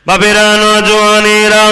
বাবেরা নওজওয়ানেরা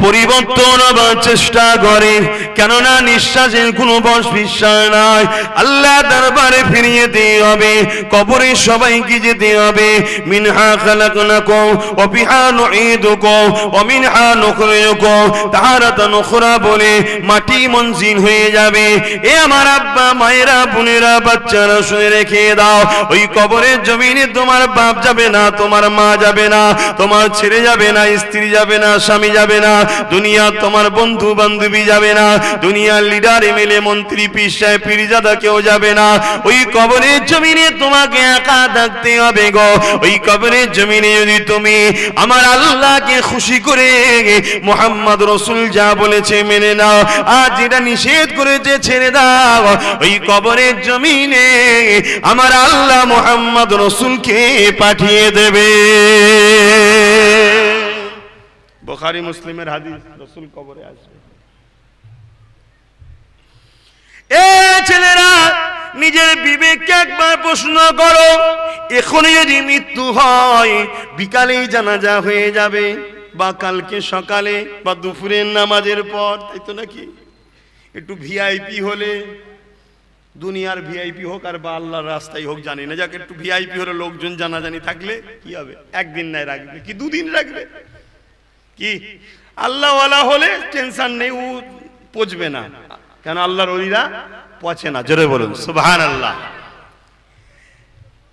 পরিবর্তন হবার চেষ্টা করে, কেননা নিঃশ্বাসের কোনো বশ বিশ্বাস নাই। আল্লাহ দরবারে ফিরিয়ে দিতে হবে, কবরে সবাইকে যেতে হবে। মিনহা খালাকনাকুম ওয়া ফিহা নুঈদুকুম ওয়া মিনহা নুখরিজুকুম তারাতান উখরা বলে মাটি মঞ্জিল হয়ে যাবে। এ আমার আব্বা মায়েরা বোনেরা বাচ্চারা শুনে রেখে দাও, ওই কবরের জমিনে তোমার বাপ যাবে না, তোমার মা যাবে না, তোমার ছেলে যাবে না, স্ত্রী যাবে না, স্বামী যাবে না, দুনিয়া তোমার বন্ধু বান্ধবী যাবে না, দুনিয়ার লিডার এমএলএ মন্ত্রী পীর সাহেব পীরজাদা কেউ যাবে না। ওই কবরের জমিনে তোমাকে একা থাকতে হবে গো। ওই কবরের জমিনে যদি তুমি আমার আল্লাহকে খুশি করে মুহাম্মদ রাসূল যা বলেছে মেনে নাও, আর যেটা নিষেধ করেছে ছেড়ে দাও, ওই কবরের জমিনে আমার আল্লাহ মুহাম্মদ রাসূলকে পাঠিয়ে দেবে। বুখারী মুসলিমের হাদিস, রাসূল কবরে আসবে। এ ছেলেরা, নিজের বিবেককে একবার প্রশ্ন করো, এখনই যদি মৃত্যু হয় বিকালেই জানাজা হয়ে যাবে, বা কালকে সকালে বা দুপুরের নামাজের পর, তাই তো নাকি? একটু ভিআইপি হলে, দুনিয়ার ভিআইপি হোক আর বা আল্লাহর রাস্তায় হোক জানি না, যাকে একটু ভিআইপি হলে লোকজন জানাজানি থাকলে কি হবে? একদিন নাই রাখবে কি দুদিন রাখবে কি? আল্লাহওয়ালা হলে টেনশন নেই, ও পচবে না, কেন আল্লাহর ওলিরা পচে না। জোরে বলুন সুবহানাল্লাহ।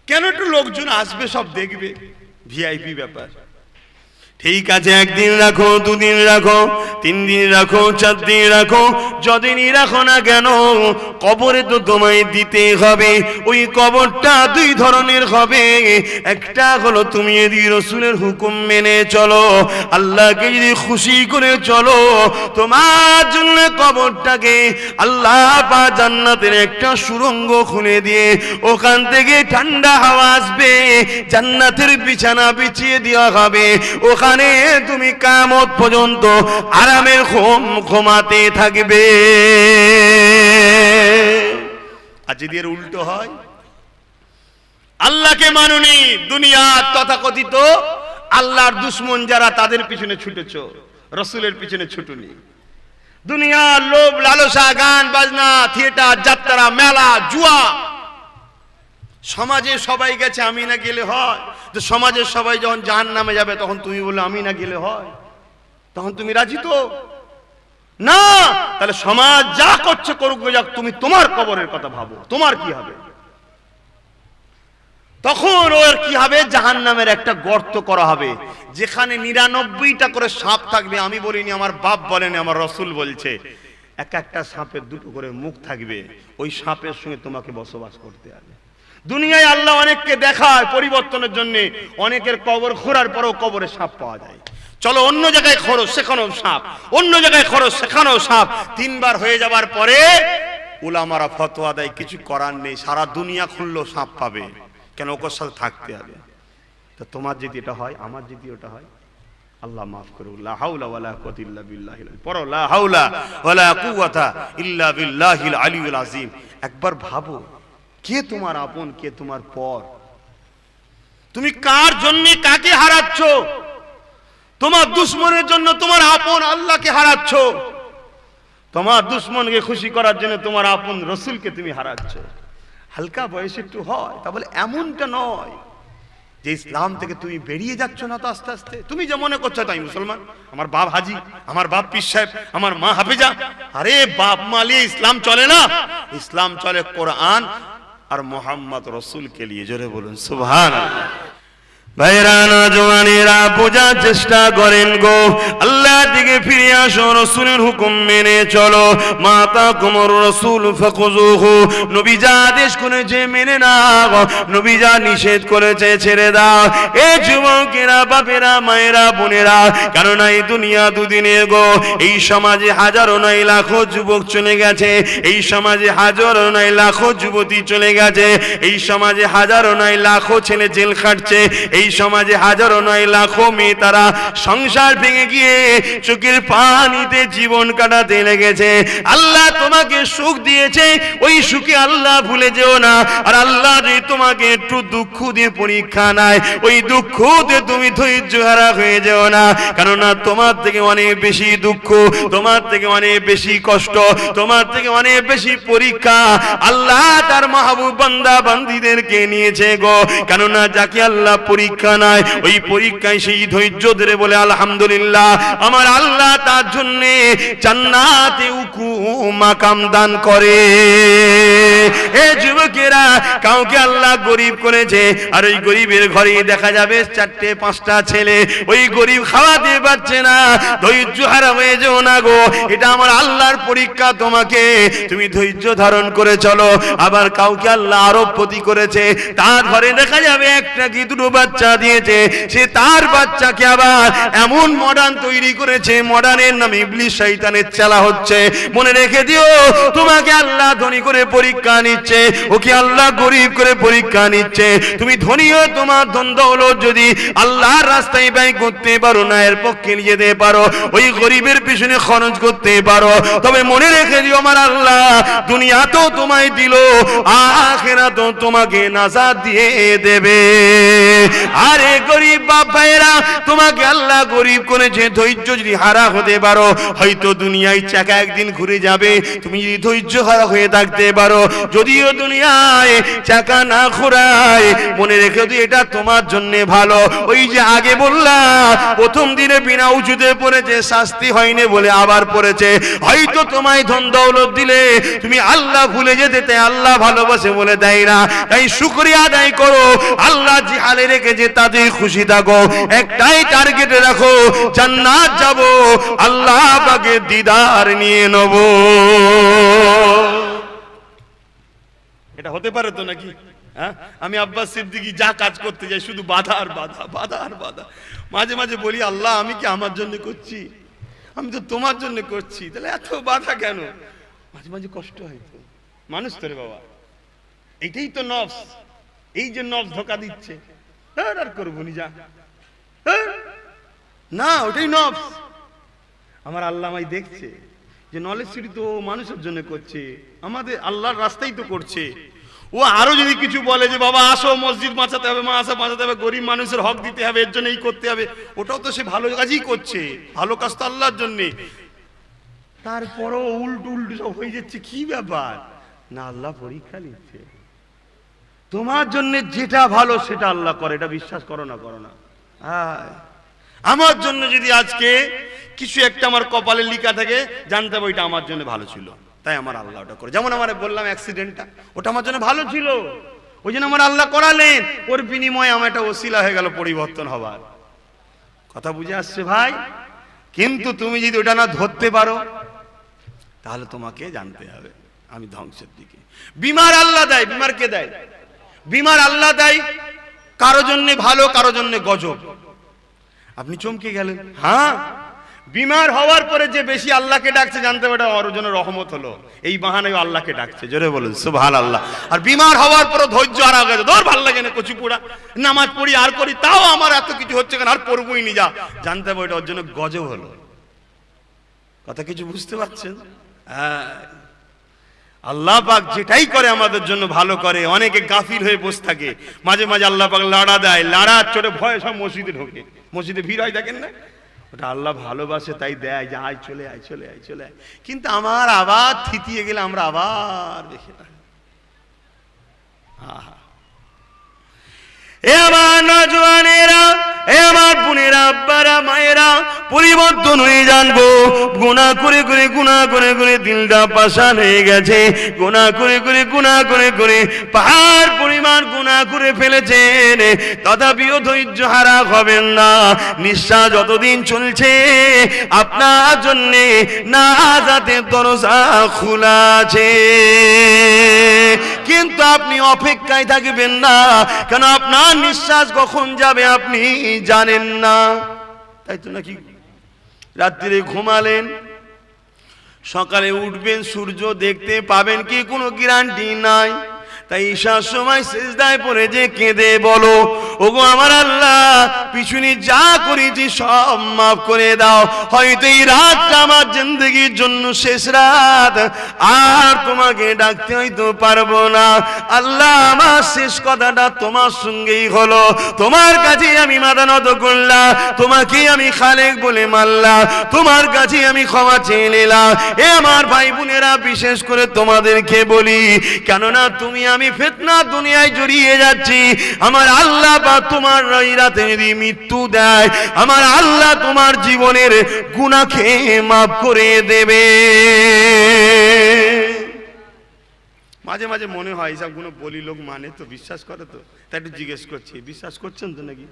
কেন? একটু লোকজন আসবে, সব দেখবে, ভিআইপি ব্যাপার। ঠিক আছে, একদিন রাখো, দুদিন রাখো, 3 দিন রাখো, 4 দিন রাখো, যদিনই রাখো না কেন কবরে তো তোমায় দিতে হবে। ওই কবরটা 2 ধরনের হবে। একটা হলো তুমি যদি রাসূলের হুকুম মেনে চলো, আল্লাহকে যদি খুশি করে চলো, তোমার জন্য কবরটাকে আল্লাহ পাক জান্নাতের একটা সুড়ঙ্গ খুলে দিয়ে ওখান থেকে ঠান্ডা হাওয়া আসবে, জান্নাতের বিছানা বিছিয়ে দেওয়া হবে, ওখানে তুমি কিয়ামত পর্যন্ত আরামের ঘুমাতে থাকবে। আর যদি এর উল্টো হয়, আল্লাহকে মানোনি, দুনিয়ার তথাকথিত আল্লাহর দুশমন যারা, তাদের পিছনে ছুটেছো, রাসূলের পিছনে ছুটুনি। দুনিয়ার লোভ লালসা, গান বাজনা, থিয়েটার, যাত্রা, মেলা, জুয়া, সমাজে সবাই গেছে, আমি না গেলে হয়? তো সমাজের সবাই যখন জাহান্নামে যাবে তখন তুমি বলে আমি না গেলে হয়? তখন তুমি রাজি তো না? তাহলে সমাজ যা করছে করুক যাক, তুমি তোমার কবরের কথা ভাবো, তোমার কি হবে? তখন ওর কি হবে? জাহান্নামের একটা গর্ত করা হবে, যেখানে 99টা করে সাপ থাকবে। আমি বলিনি, আমার বাপ বলেনি, আমার রাসূল বলছে। একটা সাপের 2টো করে মুখ থাকবে, ওই সাপের সঙ্গে তোমাকে বসবাস করতে হবে। দুনিয়ায় আল্লাহ অনেককে দেখায় পরিবর্তনের জন্য, অনেকের কবর খোঁড়ার পরেও কবরে সাপ পাওয়া যায়। চলো অন্য জায়গায় খোঁড়ো, সেখানেও সাপ, অন্য জায়গায় খোঁড়ো, সেখানেও সাপ। 3 বার হয়ে যাবার পরে উলামারা ফতোয়া দেয় কিছু করার নেই, সারা দুনিয়া খুললেও সাপ পাবে, কেন? ওর সাথে থাকতে হবে। তো তোমার যদি এটা হয়, আমার যদি ওটা হয়, আল্লাহ মাফ করুন। লা হাওলা ওয়ালা কুওয়াতা ইল্লা বিল্লাহিল আলী, পড়ো লা হাওলা ওয়ালা কুওয়াতা ইল্লা বিল্লাহিল আলিয়্যিল আযীম। একবার ভাবো, কে তোমার আপন, কে তোমার পর? তুমি কার জন্য কাকে হারাচ্ছ? তোমার দুশমনের জন্য তোমার আপন আল্লাহকে হারাচ্ছ, তোমার দুশমনকে খুশি করার জন্য তোমার আপন রাসূলকে তুমি হারাচ্ছ। হালকা বয়সে একটু হয়, তা বলে এমনটা নয় যে ইসলাম থেকে তুমি বেরিয়ে যাচ্ছ না। তো আস্তে আস্তে তুমি যে মনে করছো তাই মুসলমান, আমার বাপ হাজি, আমার বাপ পীর সাহেব, আমার মা হাফেজা, আরে বাপ মালিয়ে ইসলাম চলে না। ইসলাম চলে কোরআন আর মোহাম্মদ রাসূলকে নিয়ে। জোরে বলুন সুবহানাল্লাহ। ভাইরা নওজওয়ানেরা, বোঝার চেষ্টা করেন গো, আল্লাহর দিকে ফিরে আসো, রাসূলের হুকুম মেনে চলো। মাতাকুমুর রাসূল ফাখুযুহু, নবী যা আদেশ করেছে মেনে নাও, নবী যা নিষেধ করেছে ছেড়ে দাও। এ যুবকেরা, বাপেরা, মায়েরা, বোনেরা, কারণ এই দুনিয়া দুদিনের গো। এই সমাজে হাজারো নয় লাখো যুবক চলে গেছে, এই সমাজে হাজারো নয় লাখো যুবতী চলে গেছে, এই সমাজে হাজারো নয় লাখো ছেলে জেল খাটছে, এই সমাজে হাজারো নয় লাখো মেয়ে তারা সংসার ভেঙে গিয়ে চোখের পানিতে জীবন কাটাতে লেগেছে। আল্লাহ তোমাকে সুখ দিয়েছে, ওই সুখে আল্লাহ ভুলে যেও না। আর আল্লাহ যে তোমাকে একটু দুঃখ দিয়ে পরীক্ষা নেয়, ওই দুঃখ দিয়ে তুমি ধৈর্য হারা হয়ে যেও না। কেননা তোমার থেকে অনেক বেশি দুঃখ, তোমার থেকে অনেক বেশি কষ্ট, তোমার থেকে অনেক বেশি পরীক্ষা আল্লাহ তার মাহবুব বান্দা বান্দীদেরকে নিয়েছে গো। কেননা যাকে আল্লাহ পরীক্ষা নেয়, ওই পরীক্ষায় সেই ধৈর্য ধরে বলে আলহামদুলিল্লাহ, আমার আল্লাহ তার জন্য জান্নাতে উকু মাকাম দান করে। এ যুবকেরা, কাউকে আল্লাহ গরিব করেছে, আর ওই গরিবের ঘরে দেখা যাবে 4-5টা ছেলে, ওই গরিব খাওয়াতে পারছে না, ধৈর্য হারা হয়ে যেও না গো। এটা আমার আল্লাহর পরীক্ষা তোমাকে, তুমি ধৈর্য ধারণ করে চলো। আবার কাউকে আল্লাহ আরবপতি করেছে, তার ঘরে দেখা যাবে 1টা কি 2টো বাচ্চা দিয়েছে, সে তার বাচ্চাকে আবার এমন মডার্ন তৈরি করেছে, মডার্নের নামে ইবলিস শয়তানের চেলা হচ্ছে। মনে রেখে দিও, তোমাকে আল্লাহ ধনী করে পরীক্ষা নিচ্ছে, ওকে আল্লাহ গরিব করে পরীক্ষা নিচ্ছে। তুমি ধনী হয়ে তোমার ধন দৌলত যদি আল্লাহর রাস্তায় ব্যয় করতে পারো, না এর পক্ষে নিয়ে যেতে পারো, ওই গরিবের পিছনে খরচ করতে পারো, তবে মনে রেখে দিও আমার আল্লাহ দুনিয়া তো তোমায় দিল, আখিরাত তোমাকে নাজাত দিয়ে দেবে। আরে গরিব বাপ ভাইরা, তোমাকে আল্লাহ গরিব করেছে, ধৈর্য যদি হারা হতে পারো, হয়তো দুনিয়ায় চাকা একদিন ঘুরে যাবে। তুমি যদি ধৈর্য হারা হয়ে থাকতে পারো, যদিও দুনিয়ায় চাকা না ঘোরায়, মনে রেখে দিও এটা তোমার জন্য ভালো। ওই যে আগে বললাম, প্রথম দিনে বিনা উঁচুতে পড়েছে, শাস্তি হয়নি বলে আবার পড়েছে। হয়তো তোমায় ধন দৌলত দিলে তুমি আল্লাহ ভুলে যেতে, তাই আল্লাহ ভালোবাসে বলে দেয় না। তাই শুকরিয়া আদায় করো, আল্লাহ যে হালে রেখেছে তাতে খুশি থাকো। একটাই টার্গেটে রাখো, জান্নাত যাব, আল্লাহ পাকের দিদার নিয়ে নেব। এটা হতে পারে তো নাকি? হ্যাঁ, আমি আব্বাস সিদ্দিকী যা কাজ করতে যাই শুধু বাধা আর বাধা, বাধা আর বাধা। মাঝে মাঝে বলি, আল্লাহ আমি কি আমার জন্য করছি? আমি তো তোমার জন্য করছি, তাহলে এত বাধা কেন? মাঝে মাঝে কষ্ট হয় তো, মানুষ তো রে বাবা, এইটাই তো নফস। এই যে নফস ধোকা দিচ্ছে, আর করবো নি, যা না, ওটাই নফস। আমার আল্লাহ আমায় দেখছে যে নলেজ সিটি তো মানুষের জন্য করছে, আমাদের আল্লাহর রাস্তাই তো করছে। ও আরো যদি কিছু বলে যে বাবা আসো, মসজিদ বাঁচাতে হবে, মাদ্রাসা বাঁচাতে হবে, গরিব মানুষের হক দিতে হবে, এর জন্য এই করতে হবে, ওটাও তো সে ভালো কাজই করছে, ভালো কাজ তো আল্লাহর জন্য। তারপরও উল্টো উল্টো সব হয়ে যাচ্ছে, কি ব্যাপার? না, আল্লাহ পরীক্ষা নিচ্ছে। তোমার জন্য যেটা ভালো সেটা আল্লাহ করে, এটা বিশ্বাস করো না, করো না। আমার জন্য যদি আজকে কিছু একটা আমার কপালে লিখা থাকে, জানতে হবে ওইটা আমার জন্য ভালো ছিল, তাই আমার আল্লাহ ওটা করে। যেমন আমার বললাম অ্যাক্সিডেন্টটা, ওটা আমার জন্য ভালো ছিল, ওই জন্য আমার আল্লাহ করালেন, ওর বিনিময়ে আমার একটা ওসিলা হয়ে গেল পরিবর্তন হবার। কথা বুঝে আসছে ভাই? কিন্তু তুমি যদি ওটা না ধরতে পারো, তাহলে তোমাকে জানতে হবে আমি ধ্বংসের দিকে। বিমার আল্লাহ দেয়, বিমার কে দেয়? বিমার আল্লাহ দেয়, কারো জন্য ভালো, কারো জন্য গজব। আপনি চমকে গেলেন, হ্যাঁ, বিমার হওয়ার পরে যে বেশি আল্লাহকে ডাকছে, জানতে হবে এটা ওর জন্য রহমত হলো, এই বাহানায় আল্লাহকে ডাকছে। জোরে বলুন সুবহানাল্লাহ। আর বিমার হওয়ার পরে ধৈর্য হারা গেছে, ধর ভাল লাগে না, কচি পোড়া, নামাজ পড়ি আর করি, তাও আমার এত কিছু হচ্ছে কেন, আর পড়বই নি, যা, জানতে হবে ওটা ওর জন্য গজব হলো। কথা কিছু বুঝতে পারছেন? হ্যাঁ, আল্লাহ পাক যেটাই করে আমাদের জন্য ভালো করে। অনেকে গাফিল হয়ে বসে থাকে, মাঝে মাঝে আল্লাহ পাক লাড়া দেয়, লাড়া চড়ে ভয়ে সব মসজিদে ঢোকে, মসজিদে ভিড় হয়, দেখেন না? ওটা আল্লাহ ভালোবাসে তাই দেয়, যে আয় চলে আয়, চলে আয়, চলে আয়। কিন্তু আমার আবার থিতিয়ে গেলে আমরা আবার দেখে না। এ আমার নওজওয়ানেরা, এ আমার বোনেরা, আব্বারা, মায়েরা, পরিবর্তন হয়ে জানবো। গুনাহ করে করে, গুনাহ করে করে দিলটা পাষাণ হয়ে গেছে। গুনাহ করে করে, গুনাহ করে করে পাহাড় পরিমাণ গুনাহ করে ফেলেছেন, তথাপিও ধৈর্য হারা হবেন না। নিঃশ্বাস যতদিন চলছে আপনার জন্যে নাজাতের দরজা খোলা আছে, কিন্তু আপনি অপেক্ষায় থাকবেন না, কেন আপনার নিঃশ্বাস কখন যাবে আপনি জানেন না। তাই তো নাকি? রাত্রিরে ঘুমালেন, সকালে উঠবেন, সূর্য দেখতে পাবেন কি কোনো গ্যারান্টি নাই। তাই ঈশার সময় সিজদায় পড়ে যে কেঁদে বলো, ওগো আমার আল্লাহ, পিছনে যা করেছি সব মাফ করে দাও। হয়তো এই রাতটা আমার জিন্দগির জন্য শেষ রাত, আর তোমাকে ডাকতে হয়তো পারবো না। আল্লাহ, আমার শেষ কথাটা তোমার সঙ্গেই হলো, তোমার কাছে আমি মাথা নত করলাম, তোমাকে আমি খালেক বলে মানলাম, তোমার কাছে আমি ক্ষমা চেয়ে নিলাম। এ আমার ভাই বোনেরা, বিশেষ করে তোমাদেরকে বলি, কেননা তুমি আমি ফিতনা দুনিয়ায় জড়িয়ে যাচ্ছি। আমার আল্লাহ বা তোমার এই রাতে যদি মৃত্যু দেয়, আমার আল্লাহ তোমার জীবনের গুনাহকে মাফ করে দেবে। মাঝে মাঝে মনে হয় এইসব গুলো বলি, লোক মানে তো, বিশ্বাস করে তো, তাই একটু জিজ্ঞেস করছি, বিশ্বাস করছেন তো নাকি?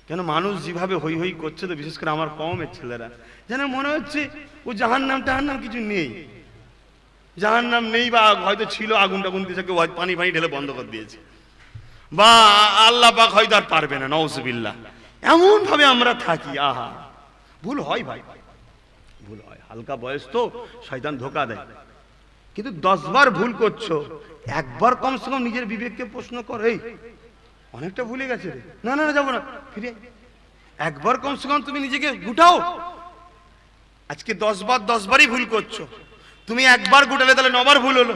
কেন মানুষ যেভাবে হই হই করছে, তো বিশেষ করে আমার কমের ছেলেরা, যেন মনে হচ্ছে ও জাহান্নাম টাহান্নাম কিছু নেই, জাহান্নাম নেই, বা হয়তো ছিল, আগুন টাগুন দিয়েছে, কেউ পানি পানি ঢেলে বন্ধ করে দিয়েছে, বা আল্লাহ পাক হয়তো আর পারবে না, নাউজুবিল্লাহ। এমন ভাবে আমরা থাকি। আহা, ভুল হয় ভাই, ভুল হয়, হালকা বয়স তো, শয়তান ধোকা দেয়। কিন্তু 10 বার ভুল করছো, একবার কমসে কম নিজের বিবেককে প্রশ্ন কর, এই অনেকটা ভুলে গেছে রে, না না যাবো না, ফিরে একবার কমসে কম তুমি নিজেকে গুটাও। আজকে 10 বারই ভুল করছো, তুমি একবার গুটালে তাহলে 9 বার ভুল হলো,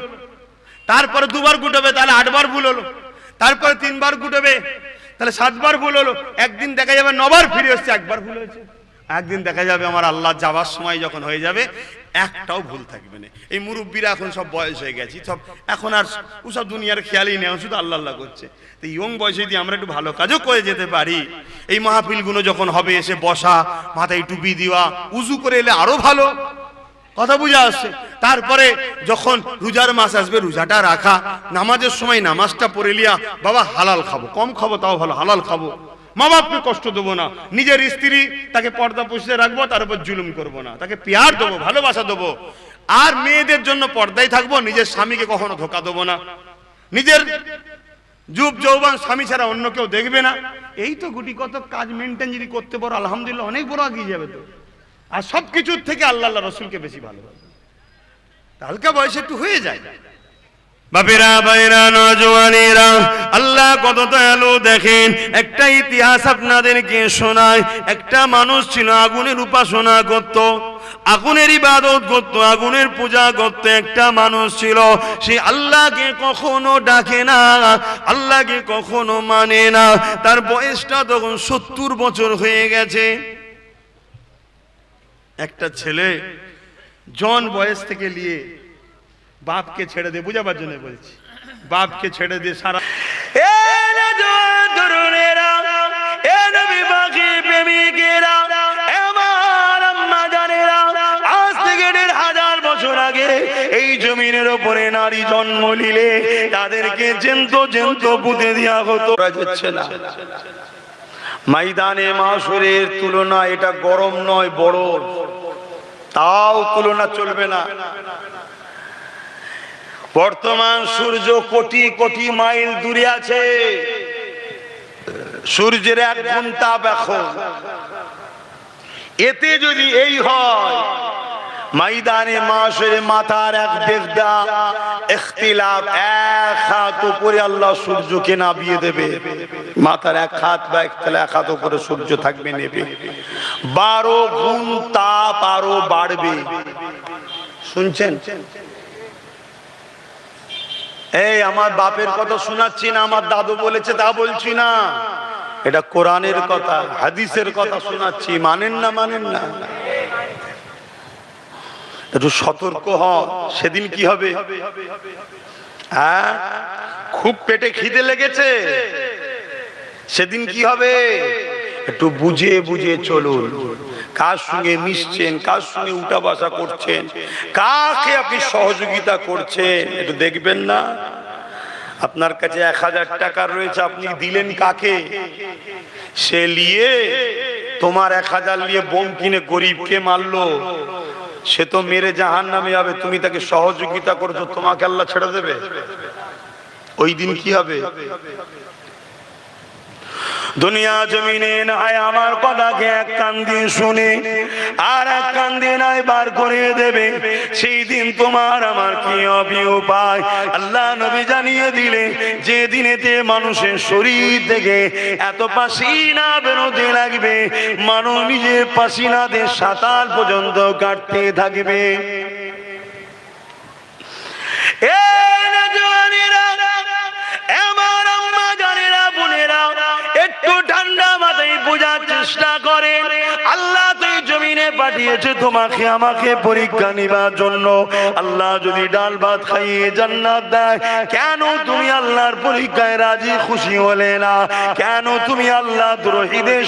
তারপরে 2 বার গুটাবে তাহলে 8 বার ভুল হলো, তারপরে 3 বার গুটাবে তাহলে 7 বার ভুল হলো। একদিন দেখা যাবে 9 বার ফিরে এসছে, একবার ভুল হয়েছে। একদিন দেখা যাবে আমার আল্লাহ যাওয়ার সময় যখন হয়ে যাবে, একটাও ভুল থাকবে না। এই মুরব্বীরা এখন সব বয়স হয়ে গেছে, সব এখন আর ওসব দুনিয়ার খেয়ালই নেই, শুধু আল্লাহ আল্লাহ করছে। তো ইয়ং বয়সে যদি আমরা একটু ভালো কাজও করে যেতে পারি, এই মাহফিলগুলো যখন হবে, এসে বসা, মাথায় টুপি দেওয়া, উজু করে এলে আরো ভালো, কথা বুঝা আসছে। তারপরে যখন রোজার মাস আসবে, রোজাটা রাখা, নামাজের সময় নামাজটা পড়ে লিয়া, বাবা হালাল খাবো, কম খাবো তাও ভালো, হালাল খাবো, মা বাপকে কষ্ট দেবো না, নিজের স্ত্রী তাকে পর্দা পুষিয়ে রাখবো, তার উপর জুলুম করবো না, তাকে পেয়ার দেবো, ভালোবাসা দেবো। আর মেয়েদের জন্য পর্দায় থাকবো, নিজের স্বামীকে কখনো ধোকা দেবো না, নিজের যুব যৌবন স্বামী ছাড়া অন্য কেউ দেখবে না। এই তো গুটি কত কাজ মেনটেন যদি করতে পারো, আলহামদুলিল্লাহ অনেক বড় এগিয়ে যাবে তো। আর সবকিছুর থেকে আল্লাহ রসুলকে বেশি ভালোবাসে, হালকা বয়সে একটু হয়ে যায়। বাপেরা, ভাইরা, নওজওয়ানেরা, আল্লাহ কত দয়ালু দেখেন। একটা ইতিহাস আপনাদেরকে শোনায়। একটা মানুষ ছিল, আগুনের উপাসনা করত, আগুনের ইবাদত করত, আগুনের পূজা করত। একটা মানুষ ছিল, সে আল্লাহকে কখনো ডাকে না, আল্লাহকে কখনো মানে না। তার বয়সটা তখন 70 বছর হয়ে গেছে। একটা ছেলে জন বয়স থেকে নিয়ে বাপকে ছেড়ে দিয়ে, বুঝাবার জন্য বলছি, বাপকে ছেড়ে দিয়ে সারা আজ থেকে 1500 বছর আগে এই জমিনের ওপরে নারী জন্ম নিলে তাদেরকে জেন্ত জেন্ত পুঁতে দেওয়া হতো। যাচ্ছে না, ময়দানে মাশরের তুলনা এটা গরম নয়, বড়, তাও তুলনা চলবে না। বর্তমান সূর্য কোটি কোটি মাইল দূরে আছে, সূর্যের 1 ঘন্টা এখন। এতে যদি এই হয়, ময়দানে মাশরে মাথার এক বেগদা ইখতিলাফ, 1 হাত উপরে আল্লাহ সূর্যকে নামিয়ে দেবে, মাথার 1 হাত বা 1 হাত উপরে সূর্য থাকবে, নেবে 12 গুণ তাপ আরো বাড়বে। শুনছেন? এই আমার বাপের কথা শোনাচ্ছি না, আমার দাদু বলেছে তা বলছি না, এটা কোরআনের কথা, হাদিসের কথা শোনাচ্ছি। মানেন না, মানেন না, একটু সতর্ক হন। সেদিন কি হবে? হ্যাঁ, খুব পেটে খিদে লেগেছে, সেদিন কি হবে? একটু বুঝে বুঝে চলুন। কার সঙ্গে মিশছেন, কার সঙ্গে উঠা বসা করছেন, কাকে আপনি সহযোগিতা করছেন, একটু দেখবেন না। আপনার কাছে 1000 টাকা রয়েছে, আপনি দিলেন কাকে? সে নিয়ে তোমার 1000 নিয়ে বোম কিনে গরিবকে মারলো, সে তো মেরে জাহান্নামে যাবে। তুমি তাকে সহযোগিতা করছো, তোমাকে আল্লাহ ছেড়ে দেবে? ওই দিন কি হবে? দুনিয়া জমিনে নয় আমার কথাকে এক কান দিয়ে শুনে আর এক কান দিয়ে নয় বার করে দেবে, সেই দিন তোমার আমার কি হবে উপায়? আল্লাহ নবী জানিয়ে দিলে যে দিনেতে মানুষের শরীর থেকে এত পাসিনা বেরোতে লাগবে, মানুষ নিজের পাসিনাতে সাঁতার পর্যন্ত কাটতে থাকবে। একটু ঠান্ডা মাথায় বোঝার চেষ্টা করে, আল্লাহ তুই জমিনে পাঠিয়েছে তোমাকে আমাকে পরীক্ষা নিবার জন্য। আল্লাহ যদি ডাল ভাত খাইয়ে জান্নাত দেয়, কেন তুমি আল্লাহর পরীক্ষায় রাজি খুশি হলে না? কেন তুমি আল্লাহ দ্রোহীদের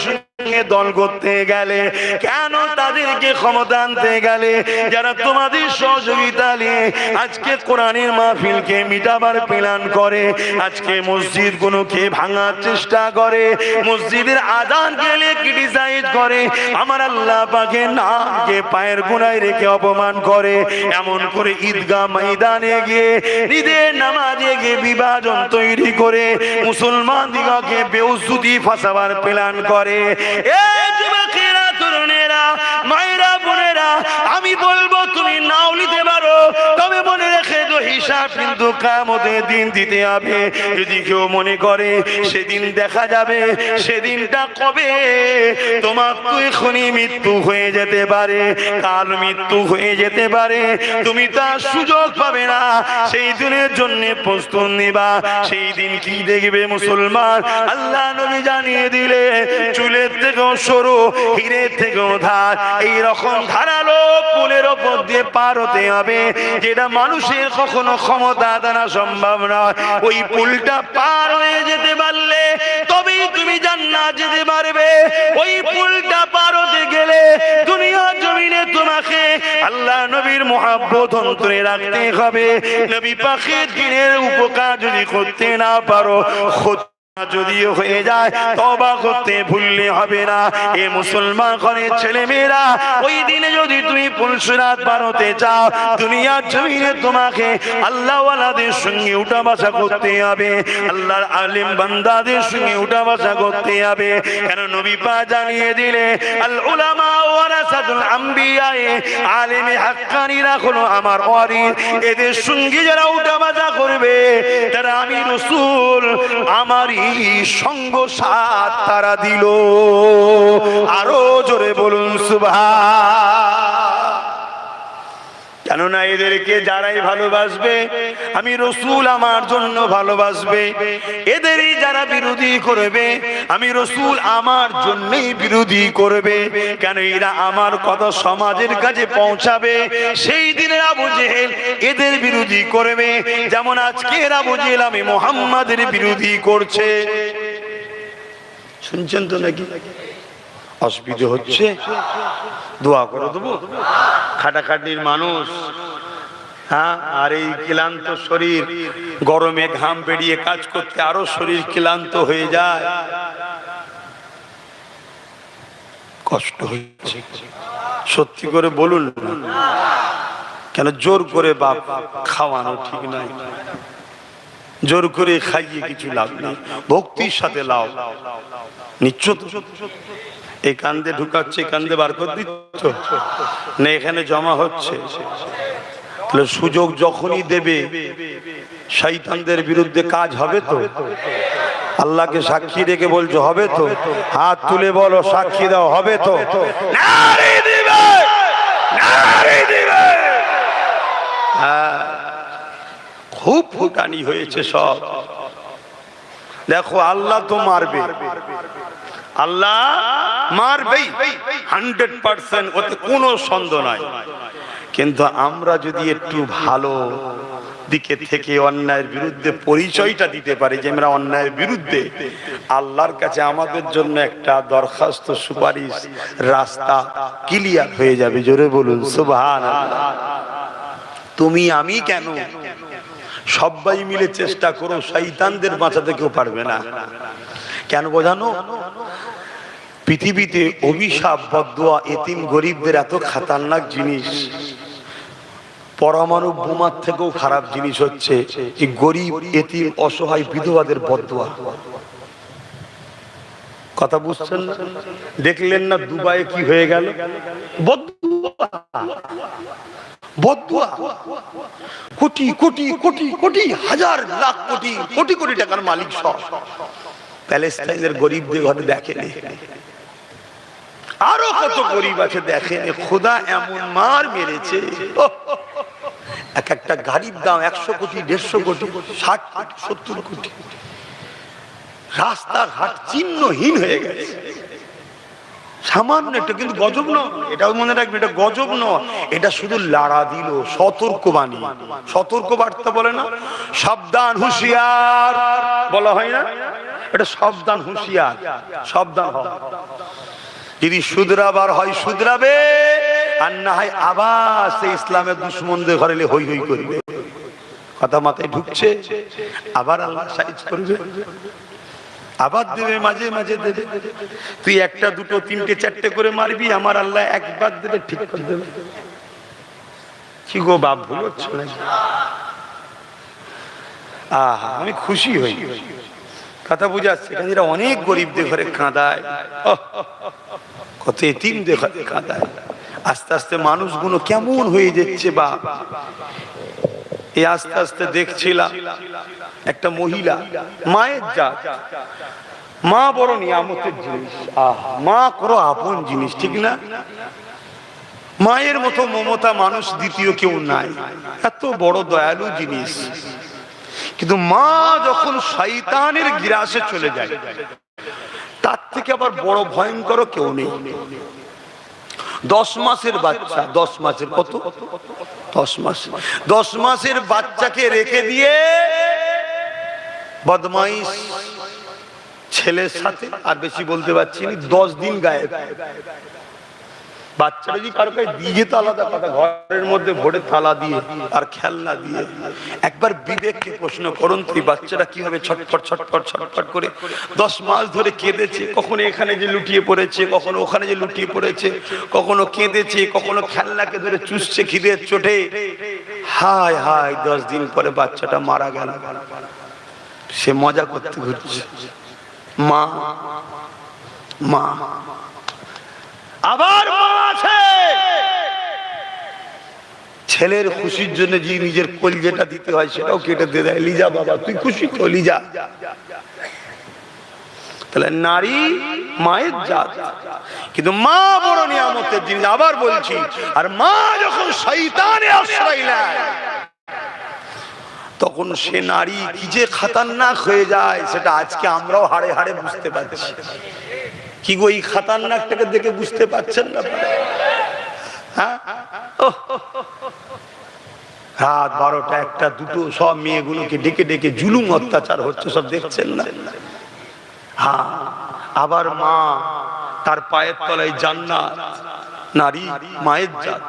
দল করতে গেলে? কেন তাদেরকে ক্ষমতা আনতে গেলে? যারা তোমাদের সহযোগিতা নিয়ে আজকে কোরআনের মাহফিলকে মিটাবার প্ল্যান করে, আজকে মসজিদ গুলোকে ভাঙার চেষ্টা করে, মসজিদের আযান গেলে ক্রিটিসাইজ করে, আমার আল্লাহ পাকের নামকে পায়ের গোড়ায় রেখে অপমান করে, এমন করে ঈদগাহ ময়দানে গিয়ে ঈদের নামাজে গিয়ে বিভাজন তৈরি করে মুসলমান দিগকে বেউজ্জতি ফাসাবার প্ল্যান করে। যুবকেরা, তরুণেরা, মায়েরা, বোনেরা, আমি বলবো তুমি নাও নিতে পারো, তবে মনে রেখে তো হিসাব কিন্তু কিয়ামতের দিন দিতে হবে। যদি কেউ মনে করে সেদিন দেখা যাবে, সেদিনটা কবে? তোমার তো এখনই মৃত্যু হয়ে যেতে পারে, কাল মৃত্যু হয়ে যেতে পারে, তুমি তার সুযোগ পাবে না। সেই দিনের জন্য প্রস্তুত নিবা। সেই দিন কি দেখবে মুসলমান? আল্লাহ নবী জানিয়ে দিলে চুলের থেকেও সরু, হীরের থেকেও ধার, এইরকম ধারালো পুলের ওপর দিয়ে পার হতে হবে, যেটা মানুষের কখনো ক্ষমতা দ্বারা সম্ভব নয়। ওই পুলটা পার হয়ে যেতে পারলে তবেই তুমি জান্নাত যেতে পারবে। ওই পুলটা পার হতে গেলে দুনিয়ার জমিনে তোমাকে আল্লাহ নবীর মহব্বত অন্তরে রাখতে হবে। নবী পাকের দ্বীনের উপকার যদি করতে না পারো, যদিও হয়ে যায় তওবা করতে ভুললে হবে না। এ মুসলমান ঘরের ছেলে মেয়েরা, ওই দিনে যদি তুমি পুলসিরাত পার হতে চাও, দুনিয়ার জমিনে তোমাকে আল্লাহওয়ালাদের সঙ্গে উঠা বসা করতে হবে, আল্লাহর আলিম বান্দাদের সঙ্গে উঠা বসা করতে হবে। কেন নবী পাক জানিয়ে দিলে আল উলামা ওয়ারাসাতুল আম্বিয়া, আলিমে হাক্কানীরা হলো আমার ওয়ারিস। এদের সঙ্গে যারা উঠা বসা করবে তারা আমি রাসূল আমারই সঙ্গ সাথ তারা দিল। আরো জোরে বলুন সুবহান। কেননা এদেরকে যারাই ভালোবাসবে আমি রাসূল আমার জন্য ভালোবাসবে, এদেরই যারা বিরোধী করবে আমি রাসূল আমার জন্যই বিরোধী করবে। কেন এরা আমার কথা সমাজের কাছে পৌঁছাবে, সেই দিনের আবু জেহেল এদের বিরোধী করবে, যেমন আজকে আবু জেহেল আমি মুহাম্মাদের বিরোধী করছে। শুনছেন তো নাকি? অসুবিধা হচ্ছে? দোয়া করে দেবো। খাটাখাটির মানুষ, হ্যাঁ, আর এই ক্লান্ত শরীর, গরমে ঘাম বেরিয়ে কাজ করতে আরো শরীর ক্লান্ত হয়ে যায়, কষ্ট হচ্ছে। সত্যি করে বলুন না, কেন জোর করে বাপ খাওয়ানো ঠিক নয়, জোর করে খাইয়ে কিছু লাভ নেই, ভক্তির সাথে লাভ নিচ্ছ তো। এই কান্দে ঢুকাচ্ছে, কান্দে বার করে দিচ্ছ না, এখানে জমা হচ্ছে। তাহলে সুযোগ যখনই দেবে শয়তানদের বিরুদ্ধে কাজ হবে তো? আল্লাহকে সাক্ষী রেখে বলছো হবে তো? হাত তুলে বলো, সাক্ষী দাও, হবে তো? নারী দিবে, নারী দিবে। খুব ফুটানি হয়েছে সব। দেখো আল্লাহ তো মারবে, আল্লাহ মারবেই 100%, ওতে কোনো সন্দেহ নাই। কিন্তু আমরা যদি একটু ভালো দিকে থেকে অন্যায়ের বিরুদ্ধে পরিচয়টা দিতে পারি যে আমরা অন্যায়ের বিরুদ্ধে, আল্লাহর কাছে আমাদের জন্য একটা দরখাস্ত, সুপারিশ, রাস্তা ক্লিয়ার হয়ে যাবে। জোরে বলুন সুবহানাল্লাহ। তুমি আমি কেন, সবাই মিলে চেষ্টা করো, শয়তানদের বাঁচাতে কেউ পারবে না। কেন বোঝানো? পৃথিবীতে অভিশাপ, বদদুয়া, এতিম গরিবদের এত খাতারনাক জিনিস, পরমাণু বোমার থেকেও খারাপ জিনিস হচ্ছে এই গরিব, এতিম, অসহায়, বিধবাদের বদদুয়া। কথা বুঝছেন না? দেখলেন না দুবাইয়ে কি হয়ে গেল? বদদুয়া, বদদুয়া। কোটি কোটি কোটি কোটি হাজার লাখ কোটি কোটি কোটি টাকার মালিক সব প্যালেস্টাইনের গরিবদের ঘরে দেখেনি। আরো কত গরিব আছে দেখেনি। খোদা এমন মার মেরেছে, এক একটা গাড়ির দাম 100 কোটি 150 কোটি 60 কোটি 70 কোটি। রাস্তাঘাট চিহ্নহীন হয়ে গেছে। সামান্য এটা কিন্তু গজব নয়, এটাও মনে রাখবে, এটা গজব নয়, এটা শুধু লাড়া দিল, সতর্কবাণী। সতর্ক বার্তা বলে না, সাবধান হুঁশিয়ার বলা হয় না, এটা সাবধান হুঁশিয়ার, সাবধান হও। যদি শুধরাবার হয় শুধরাবে, আর না হয় আবার সে ইসলামের দুশ্মনদের ঘরে হই হই করবে। কথা মাথায় ঢুকছে? আবার আল্লাহ সাইজ করবে, আবার দেবে, মাঝে মাঝে দেবে। তুই একটা দুটো তিনটে চারটে করে মারবি, আমার আল্লাহ একবার দেবে, ঠিক করে দেবে। কি গো বাপ, ভুল হচ্ছে নাকি? আহা, আমি খুশি হই। কথা বুঝাচ্ছে, এখানে অনেক গরিবদের ঘরে কাঁদায়, কত এতিমদের ঘরে কাঁদায়। আস্তে আস্তে মানুষগুলো কেমন হয়ে যাচ্ছে বাপ। এই আস্তে আস্তে দেখছিলাম একটা মহিলা, মায়ের জাত, মা বড় নিয়ামতের জিনিস, মা করো আপন জিনিস, ঠিক না? মায়ের মতো মমতা মানুষ দ্বিতীয় কেউ নাই, এত বড় দয়ালু জিনিস। কিন্তু মা যখন শয়তানের গ্রাসে চলে যায়, তার থেকে আবার বড় ভয়ঙ্কর কেউ নেই। 10 মাসের বাচ্চা, 10 মাসের কত, 10 মাস, 10 মাসের বাচ্চাকে রেখে দিয়ে বদমাইশ ছেলের সাথে, আর বেশি বলতে পারছি না, 10 দিন গায়েব। বাচ্চাটা যদি কারো কাছে দিয়ে যেত আলাদা কথা, ঘরের মধ্যে ভরে থালা দিয়ে আর খেলনা দিয়ে। একবার বিবেককে প্রশ্ন করুন, তুই বাচ্চাটা কিভাবে ছটফট ছটফট ছটফট করে 10 মাস ধরে কেঁদেছে, কখনো এখানে যে লুটিয়ে পড়েছে, কখনো ওখানে যে লুটিয়ে পড়েছে, কখনো কেঁদেছে, কখনো খেলনাকে ধরে চুষছে খিদের চোটে। হায় হায়, 10 দিন পরে বাচ্চাটা মারা গেল। সে মজা করতে ঘুরছে, মা মা। আবার মা আছে, ছেলের খুশির জন্য যে নিজের কলিজাটা দিতে হয় সেটাও কেটে দিয়ে দেয়। লিজা বাবা, তুই খুশি তো, লিজা। তাহলে নারী মায়ের জাত, কিন্তু মা বড় নিয়ামতের জিনিস। আবার বলছি, আর মা যখন শয়তানে আশ্রয় নেয়, তখন সে নারী কি যে খতরনাক হয়ে যায়, সেটা আজকে আমরাও হাড়ে হাড়ে বুঝতে পারছি। কি গো, এই খতরনাকটাকে দেখে বুঝতে পারছেন না? হ্যাঁ, রাত 12টা 1টা 2টো সব মেয়েগুলোকে ডেকে ডেকে জুলুম অত্যাচার হচ্ছে, সব দেখছেন না? হ্যাঁ, আবার মা, তার পায়ের তলায় জান্নাত। নারী মায়ের জাত,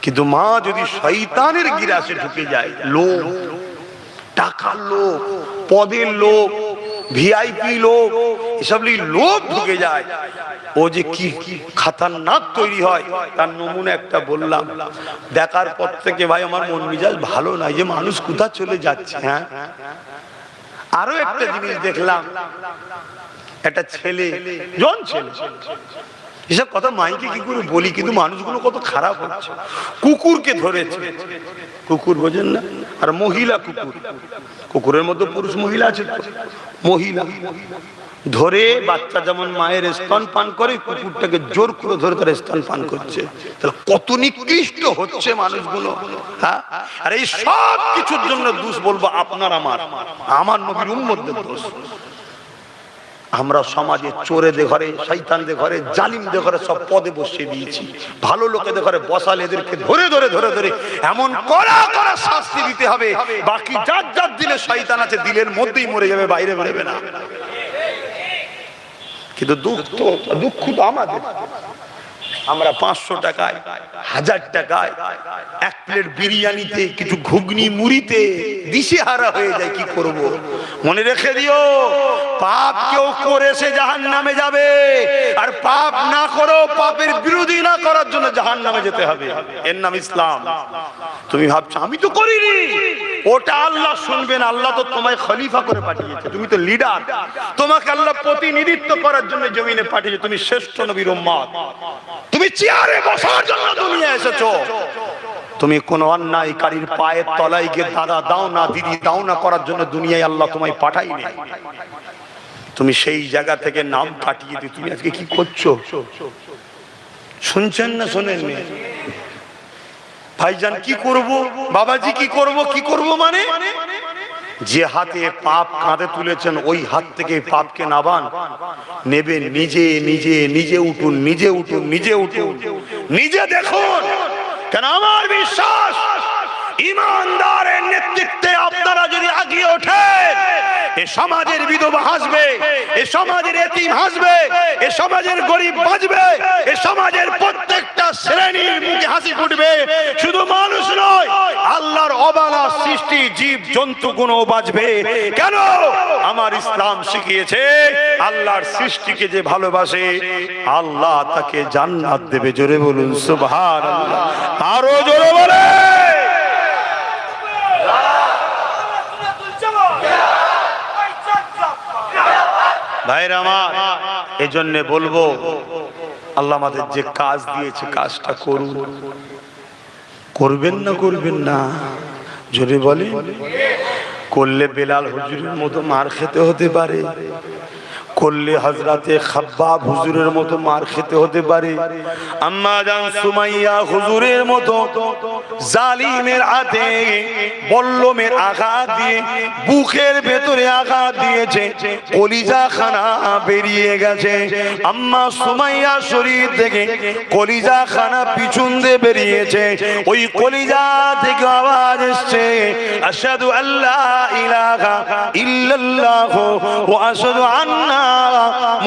কিন্তু মা যদি শয়তানের গিরাসে ঢুকে যায়, লোভ, টাকার লোভ, পদের লোভ, ভিআইপি লোভ, এসব লোভ ঢুকে যায়, ও যে কি খতরনাক তৈরি হয়, তার নমুনা একটা বললাম। দেখার পর থেকে ভাই আমার মন মেজাজ ভালো নাই, যে মানুষ কোথা চলে যাচ্ছে। হ্যাঁ, আরো একটা জিনিস দেখলাম, একটা ছেলে, জন ছেলে, এসব কথা মাইকে কি করে বলি, কিন্তু মানুষগুলো কত খারাপ হচ্ছে। কুকুরকে ধরেছে, কুকুর বোঝেন না, আর মহিলা কুকুর, কুকুরের মধ্যে পুরুষ মহিলা আছে, মহিলা ধরে বাচ্চা যেমন মায়ের স্তন পান করে, কুকুরটাকে জোর করে ধরে তার স্তন পান করছে। তাহলে কত নিকৃষ্ট হচ্ছে মানুষগুলো। হ্যাঁ, আর এই সব কিছুর জন্য দোষ বলবো আপনার আমার নবীর উম্মতদের দোষ। আমরা সমাজে চোরেদের ঘরে, শয়তানদের ঘরে, জালিমদের ঘরে সব পদে বসিয়ে দিয়েছি। ভালো লোকেদের ঘরে বসালে এদেরকে ধরে ধরে ধরে ধরে এমন কড়া কড়া শাস্তি দিতে হবে, বাকি যার যার দিলে শয়তান আছে দিলের মধ্যেই মরে যাবে, বাইরে বেরোবে না। কিন্তু দুঃখ তো আমাদের। আমরা 500 টাকায়, 1000 টাকায় 1 প্লেট বিরিয়ানিতে, কিছু ঘুগনি মুড়িতে দিশেহারা হয়ে যায়। কি করব? মনে রেখে দিও, পাপ কেউ করে সে জাহান্নামে যাবে, আর পাপ না করেও পাপের বিরোধী না করার জন্য জাহান্নামে যেতে হবে। এর নাম ইসলাম। তুমি ভাবছো আমি তো করিনি, ওটা আল্লাহ শুনবেন। আল্লাহ তো তোমায় খলিফা করে পাঠিয়েছে, তুমি তো লিডার, তোমাকে আল্লাহ প্রতিনিধিত্ব করার জন্য জমিনে পাঠিয়েছে। তুমি শ্রেষ্ঠ নবীর উম্মত, তুমি চেয়ারে বসার জন্য দুনিয়া এসেছো। তুমি কোন অন্যায়কারীর পায়ের তলায় গিয়ে দাদা দাও না দিদি দাও না করার জন্য দুনিয়ায় আল্লাহ তোমায় পাঠায়নি। তুমি সেই জায়গা থেকে নাম কাটিয়ে দিয়ে তুমি আজকে কি করছো? শুনছেন না শোনেননি? ভাইজান কি করব, বাবাজি কি করব, কি করব মানে যে হাতে পাপ কাঁধে তুলেছেন ওই হাত থেকে পাপকে নাবান, নেবেন নিজে নিজে নিজে উঠুন, নিজে উঠুন, নিজে উঠুন, নিজে দেখুন। কেন আমার বিশ্বাস ইমানদারের নেতৃত্বে আপনারা যদি আগিয়ে ওঠেন, এ সমাজের বিধবা হাসবে, এ সমাজের এতিম হাসবে, এ সমাজের গরিব বাঁচবে, এ সমাজের প্রত্যেকটা শ্রেণীর মুখে হাসি ফুটবে। শুধু মানুষ নয়, আল্লাহর অবালা সৃষ্টি জীব জন্তু গুণও বাঁচবে। কেন? আমার ইসলাম শিখিয়েছে আল্লাহর সৃষ্টিকে যে ভালোবাসে আল্লাহ তাকে জান্নাত দেবে। জোরে বলুন সুবহানাল্লাহ, আরো জোরে বলে। ভাইরা আমার, এজন্য বলবো আল্লাহ আমাদের যে কাজ দিয়েছে কাজটা করুন। করবেন না করবেন না জোরে বলে। করলে বেলাল হুজুরের মতো মার খেতে হতে পারে, করলে হযরতে খাব্বাব হুজুরের মতো মার খেতে হতে পারে, আম্মা জান সুমাইয়া হুজুরের মতো জালিমের হাতে বল্লমের আঘাত দিয়ে বুকের ভেতরে আঘাত দিয়েছে, কলিজা খানা বেরিয়ে গেছে। আম্মা সুমাইয়া শরীর থেকে কলিজা খানা পিছন দিয়ে বেরিয়েছে, ওই কলিজা থেকে আওয়াজ এসছে আশহাদু আল্লা ইলাহা ইল্লাল্লাহ ওয়া আশহাদু আন্না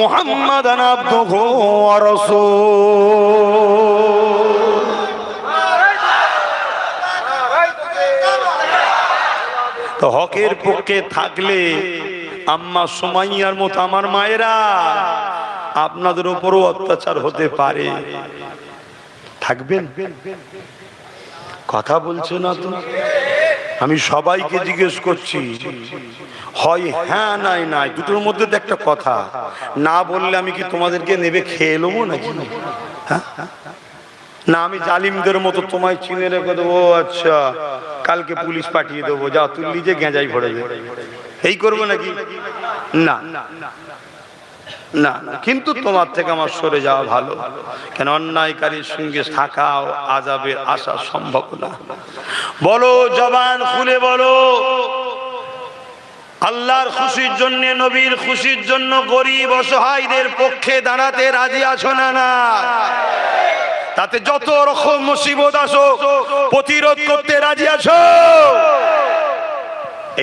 মুহাম্মাদান আবদুহু ওয়া রাসূলুহু। তো হকের পক্ষে থাকলে আম্মা সুমাইয়ার মতো আমার মায়েরা আপনাদের উপরও অত্যাচার হতে পারে, থাকবেন? কথা বলছে না তো? আমি সবাইকে জিজ্ঞেস করছি, হয় হ্যাঁ নাই নাই, দুটোর মধ্যে তো একটা কথা। না বললে আমি কি তোমাদেরকে নেবে খেয়ে নেবো নাকি? হ্যাঁ না, আমি জালিমদের মতো তোমায় চিনে রেখে দেবো, আচ্ছা কালকে পুলিশ পাঠিয়ে দেবো, যা তুই নিজে গেঁজাই ভরে দেবে, এই করবো নাকি? না না, কিন্তু তোমার থেকে আমার সরে যাওয়া ভালো। কেন? অন্যায়কারীর সঙ্গে থাকা আযাবের আশা সম্ভব না। বলো, জবান খুলে বলো, আল্লাহর খুশির জন্য, নবীর খুশির জন্য গরিব অসহায়দের পক্ষে দাঁড়াতে রাজি আছো না? না, তাতে যত রকম মুসিবত আসো প্রতিরোধ করতে রাজি আছো?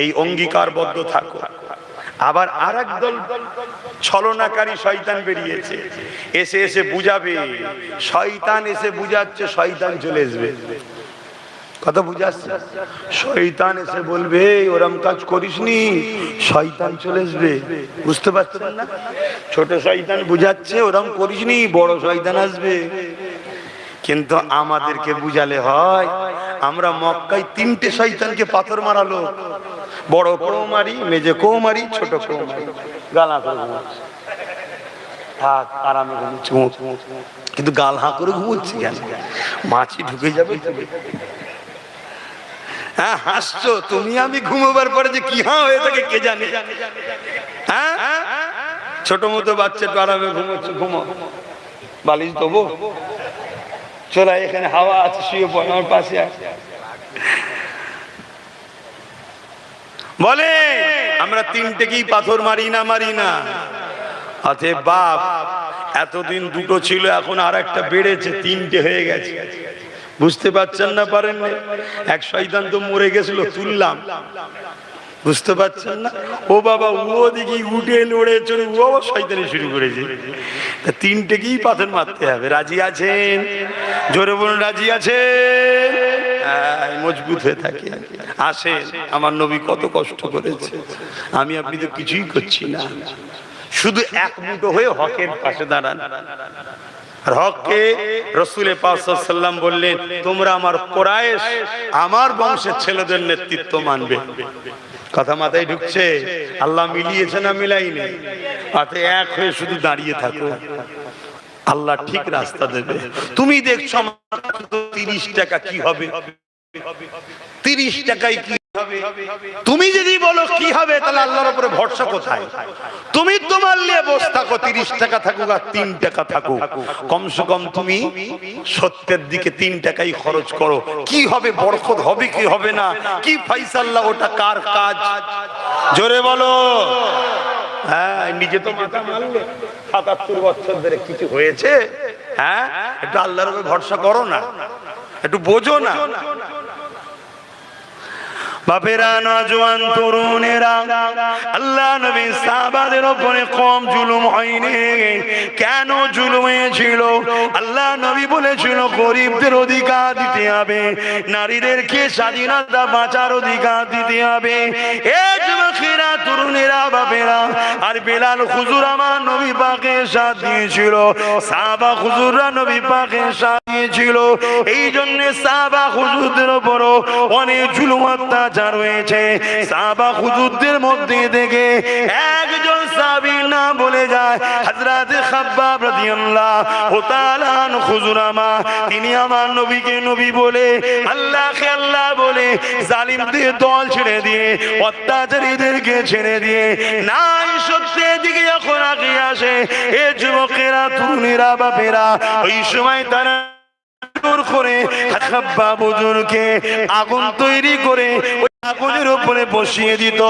এই অঙ্গীকারবদ্ধ থাকো। আবার আরেক দল ছলনাকারী শয়তান বেরিয়েছে, এসে এসে বুঝাবে। শয়তান এসে বুঝাচ্ছে, শয়তান চলে আসবে। কথা বুঝাচ্ছে? শয়তান এসে বলবে ওরম কাজ করিসনি, শয়তান চলে আসবে। বুঝতে পারছেন না? ছোট শয়তান বুঝাচ্ছে ওরম করিসনি, বড় শয়তান আসবে। কিন্তু আমাদেরকে বুঝালে হয়। আমরা মক্কায় 3টে শয়তানকে পাথর মারালো, বড় কৌমারি, মেজে কৌমারি, ছোট কৌমারি, গাল হাঁ করে ঘুমাচ্ছে। থাক আরামে ঘুমোচ্ছে, কিন্তু গাল হাঁ করে ঘুমোচ্ছে কেন? মাছি ঢুকে যাবে। হ্যাঁ হাসছো তুমি, আমি ঘুমোবার পরে যে কি হাঁ হয়ে থাকে কে জানে। হ্যাঁ ছোট মতো বাচ্চা তো আরামে ঘুমোচ্ছে, ঘুমো, বালিশ দেবো, চলে এখানে হাওয়া আছে, শুয়ে পড়ে আমার পাশে আছে। বলে আমরা 3টেকেই পাথর মারি না? মারি না। আচ্ছা বাপ, এতদিন 2টো ছিল, এখন আর একটা বেড়েছে, 3টে হয়ে গেছে। বুঝতে পারছেন না? পারেন না? এক শয়তান তো মরে গেছিল, তুললাম। বুঝতে পারছেন না? ও বাবা, ও দেখি উঠে নড়ে চড়ে ও আবার শয়তানি শুরু করেছে। 3টেকেই পাথর মারতে হবে। রাজি আছেন? জোরে বলুন, রাজি আছেন? মজবুত হয়ে থাকে। আসেন, আমার নবী কত কষ্ট করেছে, আমি আপনি তো কিছুই করছি না, শুধু এক মুঠো হয়ে হকের পাশে দাঁড়ান। আর হককে রাসূল পাক সাল্লাল্লাহু আলাইহি ওয়াসাল্লাম বললেন, তোমরা আমার কুরাইশ, আমার বংশের ছেলেদের নেতৃত্ব মানবে। কথা মাথায় ঢুকছে? আল্লাহ মিলিয়েছে না মিলাইনি? তাতে এক হয়ে শুধু দাঁড়িয়ে থাকো, আল্লাহ ঠিক রাস্তা দেবে। তুমি দেখছো 30 টাকা কি হবে, 30 টাকায় কি হবে? তুমি যদি বলো কি হবে, তাহলে আল্লাহর উপরে ভরসা কোথায়? তুমি তোমার নিয়ে বসে থাকো, 30 টাকা থাকুক আর 3 টাকা থাকুক, কমসে কম তুমি সত্যের দিকে 3 টাকাই খরচ করো। কি হবে, বরকত হবে কি হবে না, কি ফাইসাল্লাহ, ওটা কার কাজ? জোরে বলো। হ্যাঁ, নিজে তো মাথা মারলে ৭৭ বছর ধরে কিছু হয়েছে? হ্যাঁ, একটু আল্লাহর উপরে ভরসা করো না, একটু বোঝো না। বাপেরা, নওজোয়ান তরুণেরা, আল্লাহ নবী সাহাবাদের উপরে কম জুলুম হয়নি। কেন জুলুম হয়েছিল? আল্লাহ নবী বলেছিল গরিবদের অধিকার দিতে হবে, নারীদেরকে স্বাধীনতা বাঁচার অধিকার দিতে হবে। এই যুবকেরা, তরুণেরা, বাপেরা, আর বেলাল হুজুর আমার নবী পাকের সাথ দিয়েছিল, সাহাবা হুজুররা নবী পাকের সাথ দিয়েছিল। এই জন্য সাহাবা হুজুরদের উপরও অনেক জুলুম অত্যাচার রয়েছে। সাহাবা হুজুরদের মধ্যে থেকে একজন সাহাবীর নাম বলে যায় হযরত খাব্বাব রাদিয়াল্লাহু তাআলা আনহু। হুজুর আমার, তিনি আমার নবীকে নবী বলে, আল্লাহকে আল্লাহ বলে, জালিমদের দল ছেড়ে দিয়ে, অত্যাচারীদেরকে ছেড়ে দিয়ে নাই সত্যের দিকে যখন এগিয়ে আসে, এ যুবকেরা, তরুণেরা, বাপেরা, ওই সময় তারা করে খাব্বাব হুজুরকে আগুন তৈরি করে আগুনের উপরে বসিয়ে দিত।